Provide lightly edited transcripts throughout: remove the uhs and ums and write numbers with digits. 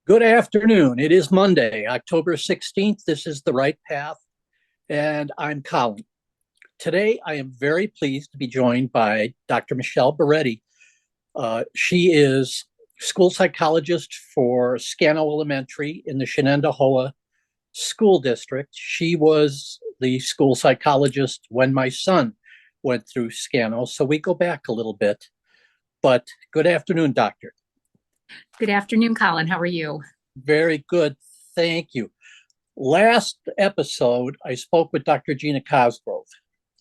Good afternoon. It is Monday, October 16th. This is The Right Path, and I'm Colin. Today, I am very pleased to be joined by Dr. Michelle Boretti. She is school psychologist for Scano Elementary in the Shenendehowa School District. She was the school psychologist when my son went through Scano, so we go back a little bit. But good afternoon, Doctor. Good afternoon, Colin. How are you? Very good. Thank you. Last episode, I spoke with Dr. Gina Cosgrove,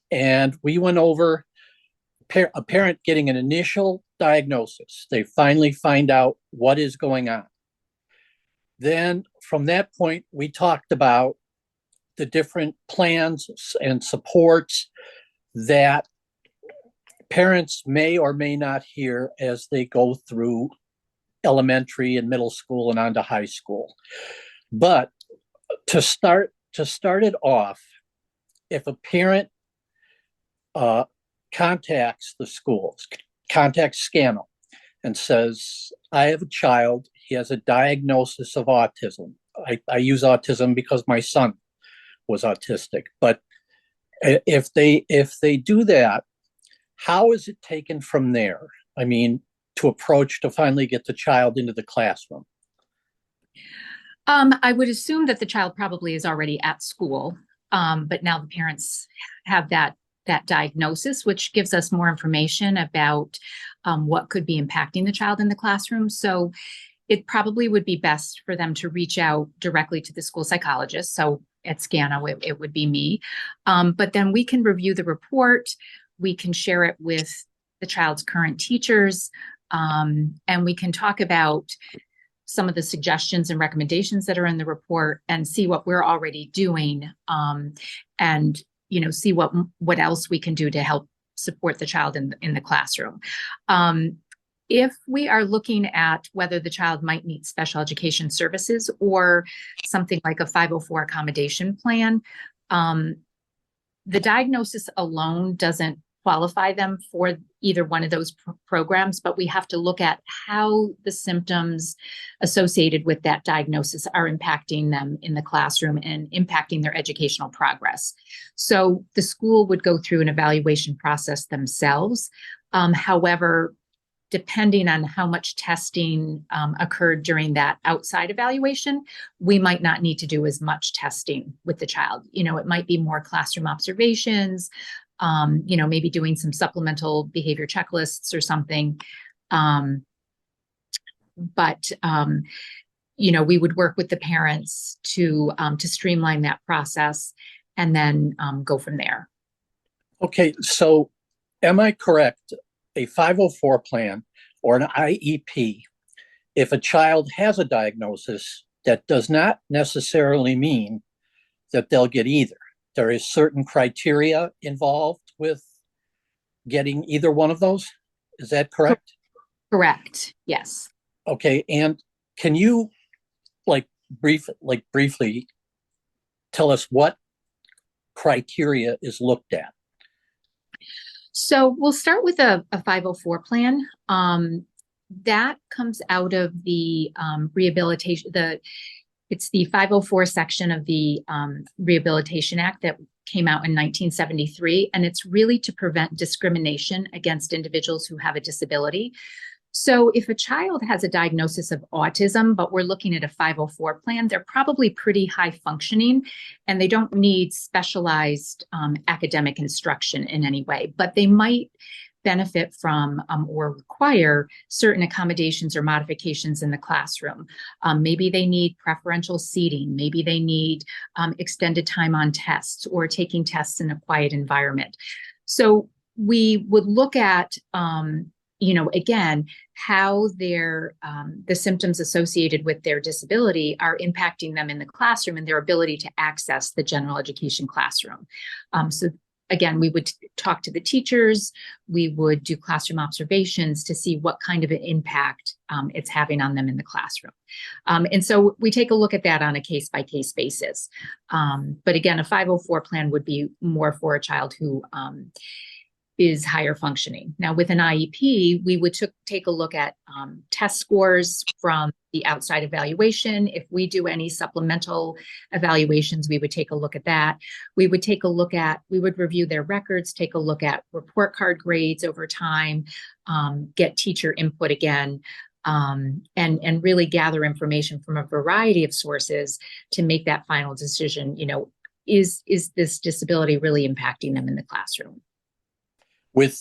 and we went over a parent getting an initial diagnosis. They finally find out what is going on. Then from that point, we talked about the different plans and supports that parents may or may not hear as they go through elementary and middle school and on to high school. But to start it off, if a parent contacts the schools, contacts Scano and says, I have a child, he has a diagnosis of autism. I use autism because my son was autistic. But if they do that, how is it taken from there? I mean, to approach to finally get the child into the classroom? I would assume that the child probably is already at school, but now the parents have that diagnosis, which gives us more information about what could be impacting the child in the classroom. So it probably would be best for them to reach out directly to the school psychologist. So at Scano, it would be me. But then we can review the report. We can share it with the child's current teachers, and we can talk about some of the suggestions and recommendations that are in the report and see what we're already doing, and see what else we can do to help support the child in the classroom. If we are looking at whether the child might need special education services or something like a 504 accommodation plan, the diagnosis alone doesn't qualify them for either one of those programs, but we have to look at how the symptoms associated with that diagnosis are impacting them in the classroom and impacting their educational progress. So the school would go through an evaluation process themselves. However, depending on how much testing occurred during that outside evaluation, we might not need to do as much testing with the child. It might be more classroom observations, maybe doing some supplemental behavior checklists or something. But we would work with the parents to streamline that process and then go from there. Okay, so am I correct? A 504 plan or an IEP, if a child has a diagnosis, that does not necessarily mean that they'll get either. There is certain criteria involved with getting either one of those. Is that correct? Correct. Yes. Okay. And can you briefly tell us what criteria is looked at? So we'll start with a 504 plan. That comes out of the rehabilitation, it's the 504 section of the Rehabilitation Act that came out in 1973, and it's really to prevent discrimination against individuals who have a disability. So if a child has a diagnosis of autism, but we're looking at a 504 plan, they're probably pretty high functioning and they don't need specialized academic instruction in any way, but they might benefit from or require certain accommodations or modifications in the classroom. Maybe they need preferential seating. Maybe they need extended time on tests or taking tests in a quiet environment. So we would look at again, how the symptoms associated with their disability are impacting them in the classroom and their ability to access the general education classroom. So again, we would talk to the teachers, we would do classroom observations to see what kind of an impact it's having on them in the classroom. And so we take a look at that on a case-by-case basis. But again, a 504 plan would be more for a child who is higher functioning. Now, with an IEP, we would take a look at test scores from the outside evaluation. If we do any supplemental evaluations, we would take a look at that. We would review their records, take a look at report card grades over time, get teacher input again, and really gather information from a variety of sources to make that final decision. Is this disability really impacting them in the classroom? With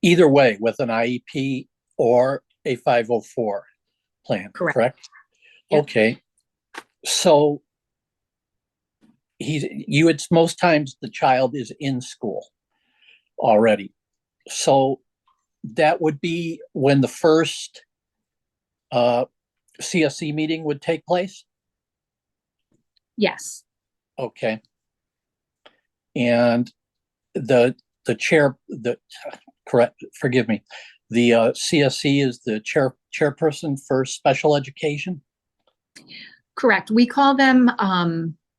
either way, with an IEP or a 504 plan, correct? Yep. Okay. So it's most times the child is in school already. So that would be when the first CSE meeting would take place? Yes. Okay. And the CSE is the chairperson for special education? Correct. We call them,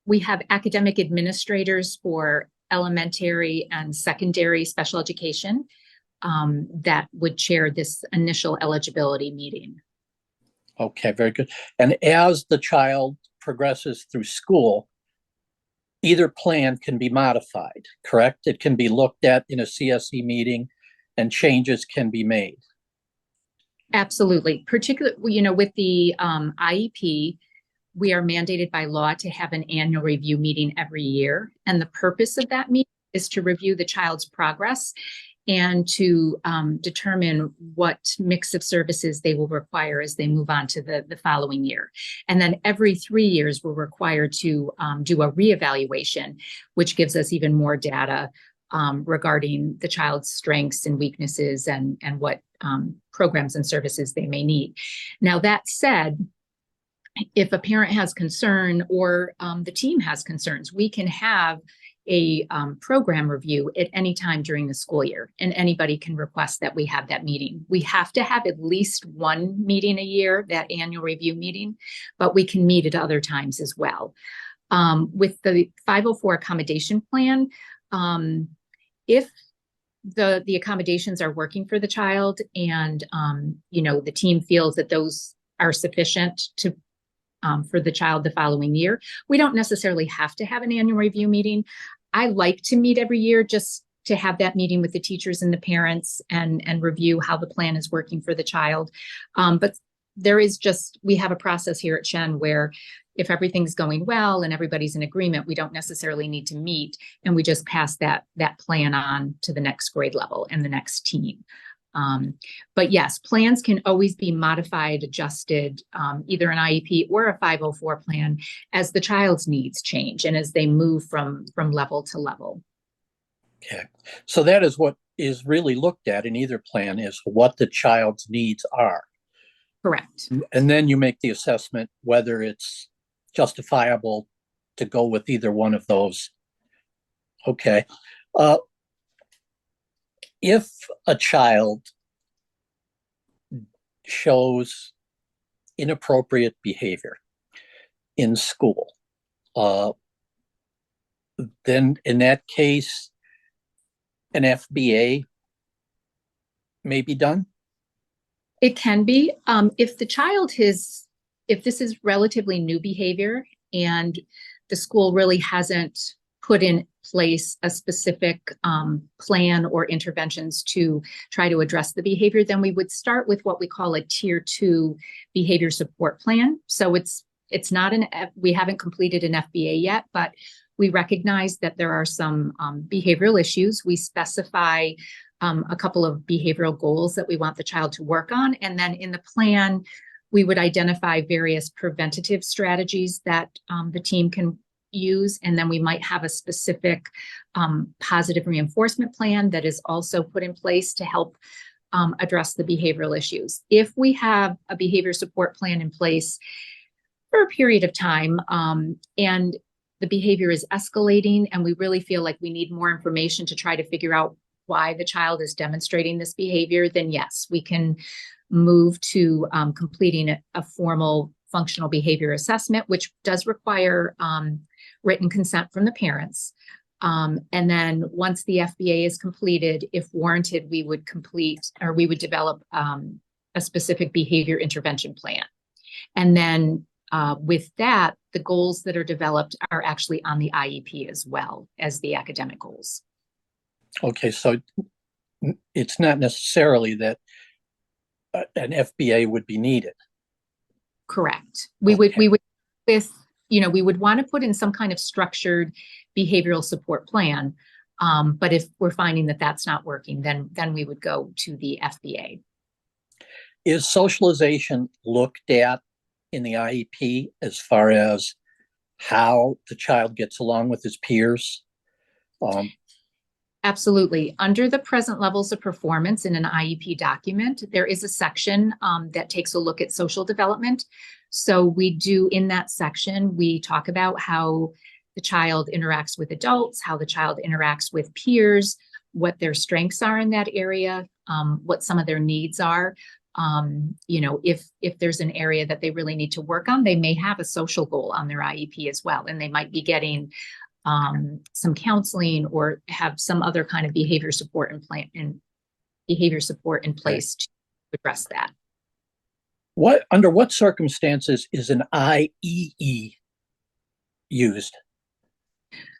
we have academic administrators for elementary and secondary special education that would chair this initial eligibility meeting. Okay, very good. And as the child progresses through school, either plan can be modified, correct? It can be looked at in a CSE meeting and changes can be made. Absolutely. Particularly, with the IEP, we are mandated by law to have an annual review meeting every year. And the purpose of that meeting is to review the child's progress and to determine what mix of services they will require as they move on to the following year. And then every 3 years, we're required to do a reevaluation, which gives us even more data regarding the child's strengths and weaknesses and what programs and services they may need. Now, that said, if a parent has concern or the team has concerns, we can have a program review at any time during the school year, and anybody can request that we have that meeting. We have to have at least one meeting a year, that annual review meeting, but we can meet at other times as well. With the 504 accommodation plan, if the accommodations are working for the child and the team feels that those are sufficient to for the child the following year, we don't necessarily have to have an annual review meeting. I like to meet every year just to have that meeting with the teachers and the parents and review how the plan is working for the child. But we have a process here at Shen where if everything's going well and everybody's in agreement, we don't necessarily need to meet, and we just pass that plan on to the next grade level and the next team. But yes, plans can always be modified, adjusted, either an IEP or a 504 plan as the child's needs change and as they move from level to level. Okay. So that is what is really looked at in either plan, is what the child's needs are. Correct. And then you make the assessment whether it's justifiable to go with either one of those. Okay. If a child shows inappropriate behavior in school, then in that case, an FBA may be done? It can be. If this is relatively new behavior and the school really hasn't put in place a specific plan or interventions to try to address the behavior, then we would start with what we call a tier 2 behavior support plan. So it's not we haven't completed an FBA yet, but we recognize that there are some behavioral issues. We specify a couple of behavioral goals that we want the child to work on. And then in the plan, we would identify various preventative strategies that the team can use. And then we might have a specific positive reinforcement plan that is also put in place to help address the behavioral issues. If we have a behavior support plan in place for a period of time and the behavior is escalating and we really feel like we need more information to try to figure out why the child is demonstrating this behavior, then yes, we can move to completing a formal functional behavior assessment, which does require written consent from the parents. And then once the FBA is completed, if warranted, we would develop a specific behavior intervention plan. And then with that, the goals that are developed are actually on the IEP as well as the academic goals. Okay, so it's not necessarily that an FBA would be needed. Correct. We would want to put in some kind of structured behavioral support plan. But if we're finding that that's not working, then we would go to the FBA. Is socialization looked at in the IEP as far as how the child gets along with his peers? Absolutely. Under the present levels of performance in an IEP document, there is a section that takes a look at social development. So we do, in that section, we talk about how the child interacts with adults, how the child interacts with peers, what their strengths are in that area, what some of their needs are. If there's an area that they really need to work on, they may have a social goal on their IEP as well, and they might be getting some counseling or have some other kind of behavior support in place to address that. Under what circumstances is an IEE used?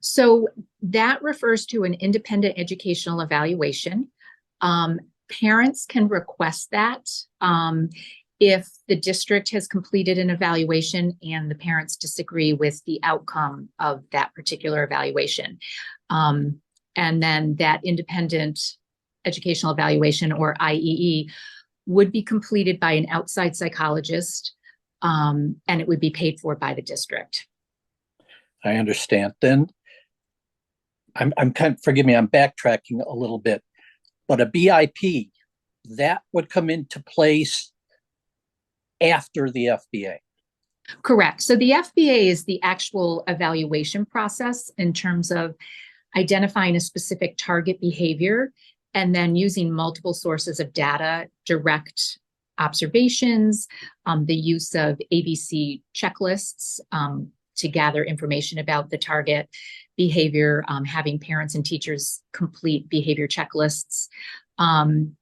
So that refers to an independent educational evaluation. Parents can request that if the district has completed an evaluation and the parents disagree with the outcome of that particular evaluation. And then that independent educational evaluation, or IEE, would be completed by an outside psychologist, and it would be paid for by the district. I understand. Then forgive me, I'm backtracking a little bit, but a BIP, that would come into place after the FBA. Correct. So the FBA is the actual evaluation process in terms of identifying a specific target behavior and then using multiple sources of data, direct observations, the use of ABC checklists to gather information about the target behavior, having parents and teachers complete behavior checklists,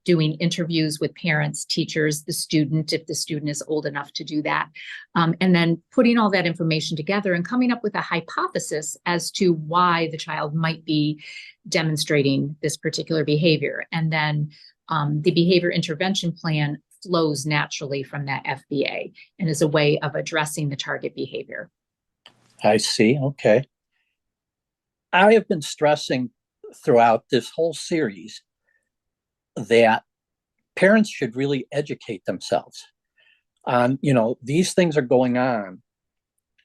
doing interviews with parents, teachers, the student, if the student is old enough to do that, and then putting all that information together and coming up with a hypothesis as to why the child might be demonstrating this particular behavior. And then the behavior intervention plan flows naturally from that FBA and is a way of addressing the target behavior. I see. Okay. I have been stressing throughout this whole series that parents should really educate themselves on, these things are going on.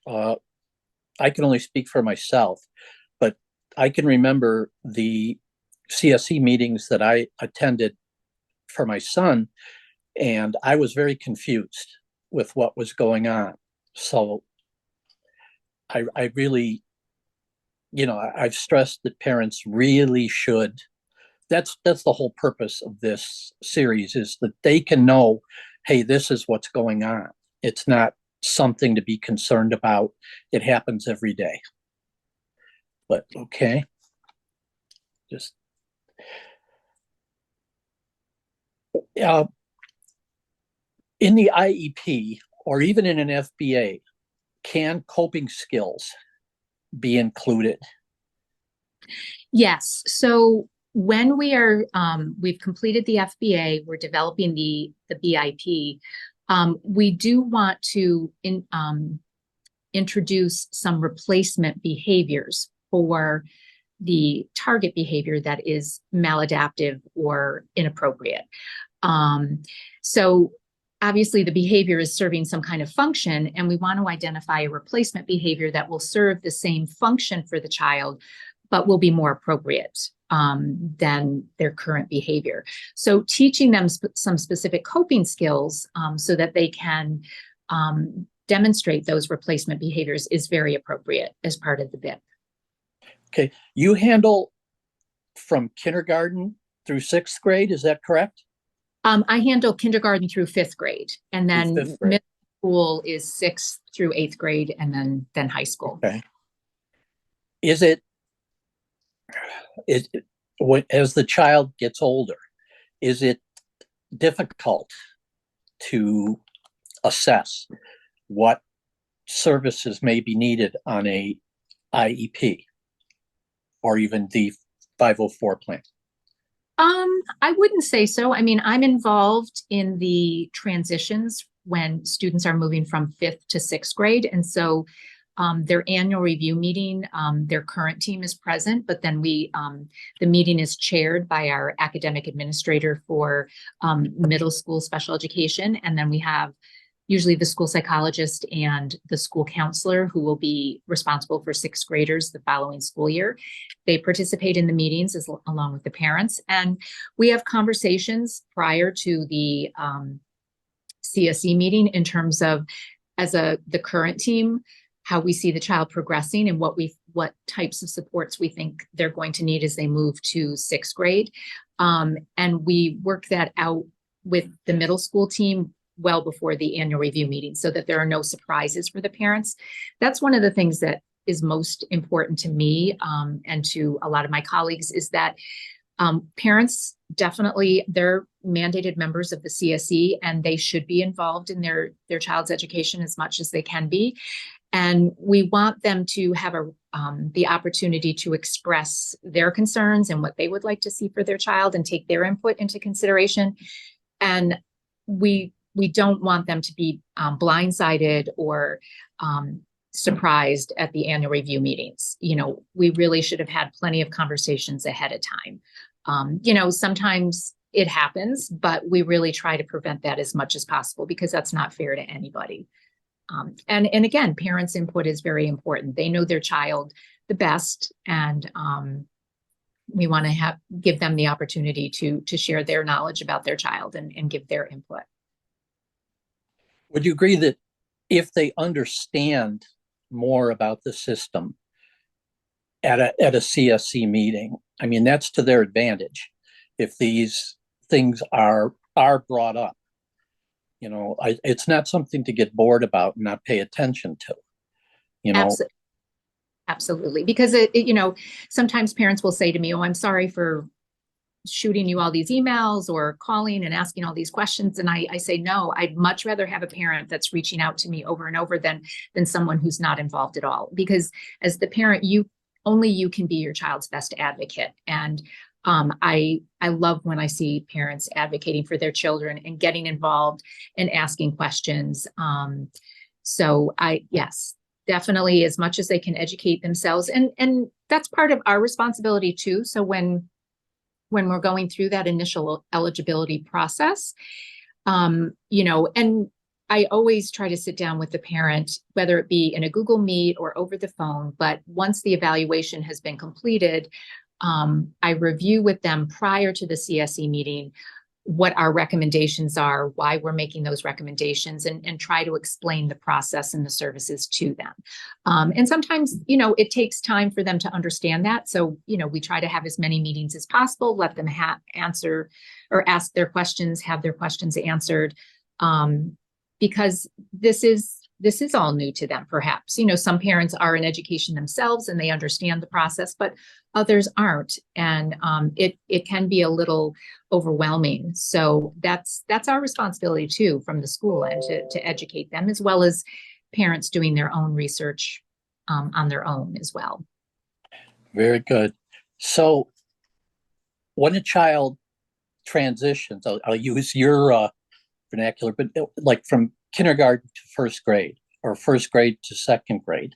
I can only speak for myself, but I can remember the CSE meetings that I attended for my son, and I was very confused with what was going on. So I really, I've stressed that parents really should. That's the whole purpose of this series, is that they can know, hey, this is what's going on. It's not something to be concerned about. It happens every day. But okay. Just in the IEP or even in an FBA, can coping skills be included? Yes. So when we've completed the FBA, we're developing the BIP, we do want to introduce some replacement behaviors for the target behavior that is maladaptive or inappropriate. So obviously the behavior is serving some kind of function, and we want to identify a replacement behavior that will serve the same function for the child, but will be more appropriate than their current behavior. So teaching them some specific coping skills so that they can demonstrate those replacement behaviors is very appropriate as part of the BIP. Okay, you handle from kindergarten through 6th grade, is that correct? I handle kindergarten through 5th grade, and then middle school is 6th through 8th grade, and then high school. Okay. Is it Is as the child gets older, is it difficult to assess what services may be needed on a IEP or even the 504 plan? I wouldn't say so. I mean, I'm involved in the transitions when students are moving from fifth to sixth grade. And so their annual review meeting, their current team is present, but then the meeting is chaired by our academic administrator for middle school special education. And then we have usually the school psychologist and the school counselor who will be responsible for sixth graders the following school year. They participate in the meetings along with the parents. And we have conversations prior to the CSE meeting in terms of, the current team, how we see the child progressing and what types of supports we think they're going to need as they move to sixth grade. And we work that out with the middle school team well before the annual review meeting so that there are no surprises for the parents. That's one of the things that is most important to me and to a lot of my colleagues is that parents definitely, they're mandated members of the CSE and they should be involved in their child's education as much as they can be. And we want them to have the opportunity to express their concerns and what they would like to see for their child and take their input into consideration. And we don't want them to be blindsided or surprised at the annual review meetings. We really should have had plenty of conversations ahead of time. Sometimes it happens, but we really try to prevent that as much as possible because that's not fair to anybody. And again, parents' input is very important. They know their child the best, and we want to give them the opportunity to share their knowledge about their child and give their input. Would you agree that if they understand more about the system at a CSC meeting, I mean, that's to their advantage if these things are brought up? It's not something to get bored about and not pay attention to. Absolutely. Because sometimes parents will say to me, "Oh, I'm sorry for shooting you all these emails or calling and asking all these questions." And I say, no, I'd much rather have a parent that's reaching out to me over and over than someone who's not involved at all. Because as the parent, only you can be your child's best advocate. And I love when I see parents advocating for their children and getting involved and asking questions. Yes, definitely, as much as they can educate themselves. And that's part of our responsibility too. So when we're going through that initial eligibility process, and I always try to sit down with the parent, whether it be in a Google Meet or over the phone. But once the evaluation has been completed, I review with them prior to the CSE meeting what our recommendations are, why we're making those recommendations, and try to explain the process and the services to them. And sometimes, it takes time for them to understand that. So, we try to have as many meetings as possible, let them answer or ask their questions, have their questions answered, because this is all new to them, perhaps. Some parents are in education themselves and they understand the process, but others aren't. And it can be a little overwhelming. So that's our responsibility too, from the school end to educate them, as well as parents doing their own research on their own as well. Very good. So when a child transitions, I'll use your vernacular, but like from kindergarten to first grade or first grade to second grade,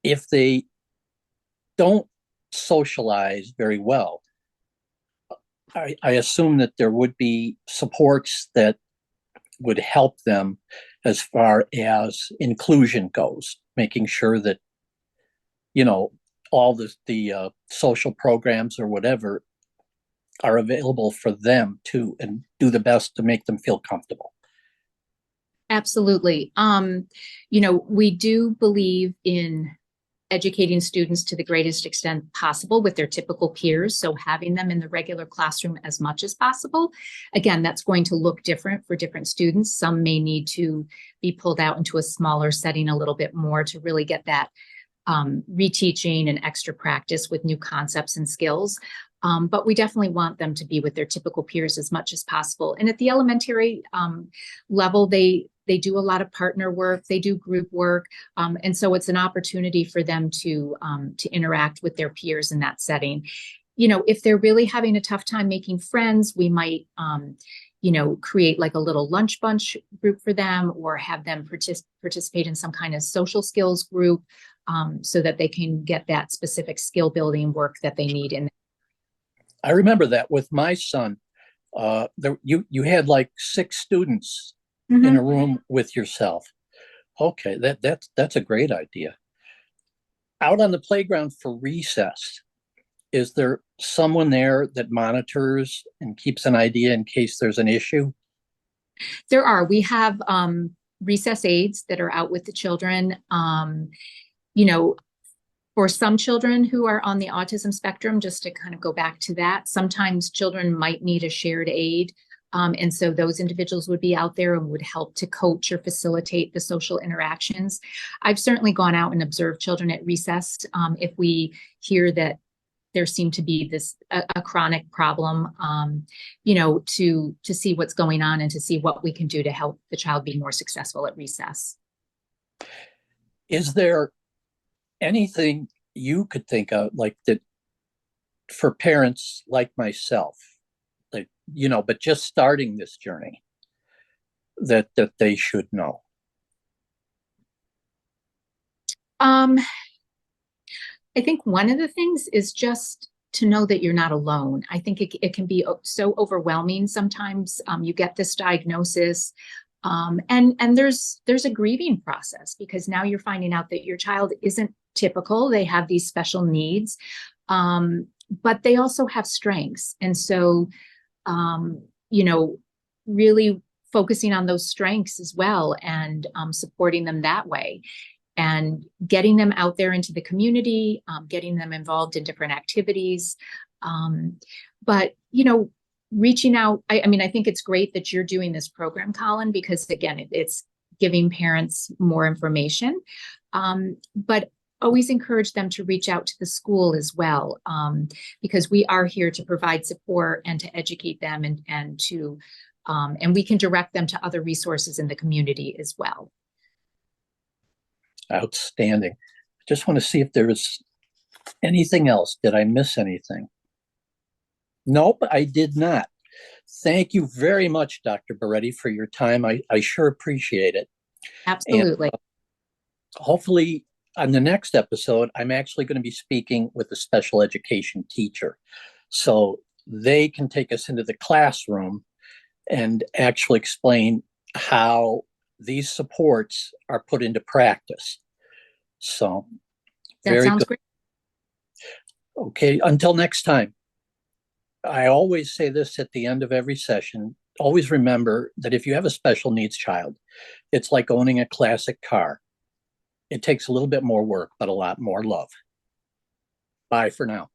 if they don't socialize very well, I assume that there would be supports that would help them as far as inclusion goes, making sure that, all the social programs or whatever are available for them too, and do the best to make them feel comfortable. Absolutely. We do believe in educating students to the greatest extent possible with their typical peers. So having them in the regular classroom as much as possible. Again, that's going to look different for different students. Some may need to be pulled out into a smaller setting a little bit more to really get that reteaching and extra practice with new concepts and skills. But we definitely want them to be with their typical peers as much as possible. And at the elementary level, they do a lot of partner work, they do group work, and so it's an opportunity for them to interact with their peers in that setting. You know, if they're really having a tough time making friends, we might, create like a little lunch bunch group for them, or have them participate in some kind of social skills group, so that they can get that specific skill building work that they need in. I remember that with my son. You had like 6 students in a room with yourself. Okay, that's a great idea. Out on the playground for recess, is there someone there that monitors and keeps an idea in case there's an issue? There are. We have recess aides that are out with the children. You know, for some children who are on the autism spectrum, just to kind of go back to that, sometimes children might need a shared aid. And so those individuals would be out there and would help to coach or facilitate the social interactions. I've certainly gone out and observed children at recess. If we hear that there seemed to be a chronic problem, to see what's going on and to see what we can do to help the child be more successful at recess. Is there anything you could think of like that for parents like myself, like, but just starting this journey, that they should know? I think one of the things is just to know that you're not alone. I think it can be so overwhelming sometimes. You get this diagnosis, and there's a grieving process, because now you're finding out that your child isn't typical. They have these special needs, but they also have strengths. And so, really focusing on those strengths as well, and supporting them that way, and getting them out there into the community, getting them involved in different activities. But, reaching out, I think it's great that you're doing this program, Colin, because again, it's giving parents more information, but always encourage them to reach out to the school as well, because we are here to provide support and to educate them, and we can direct them to other resources in the community as well. Outstanding. Just want to see if there is anything else. Did I miss anything? Nope, I did not. Thank you very much, Dr. Boretti, for your time. I sure appreciate it. Absolutely. And, hopefully on the next episode, I'm actually going to be speaking with a special education teacher, so they can take us into the classroom and actually explain how these supports are put into practice. So that sounds great. Okay, until next time. I always say this at the end of every session. Always remember that if you have a special needs child, it's like owning a classic car. It takes a little bit more work, but a lot more love. Bye for now.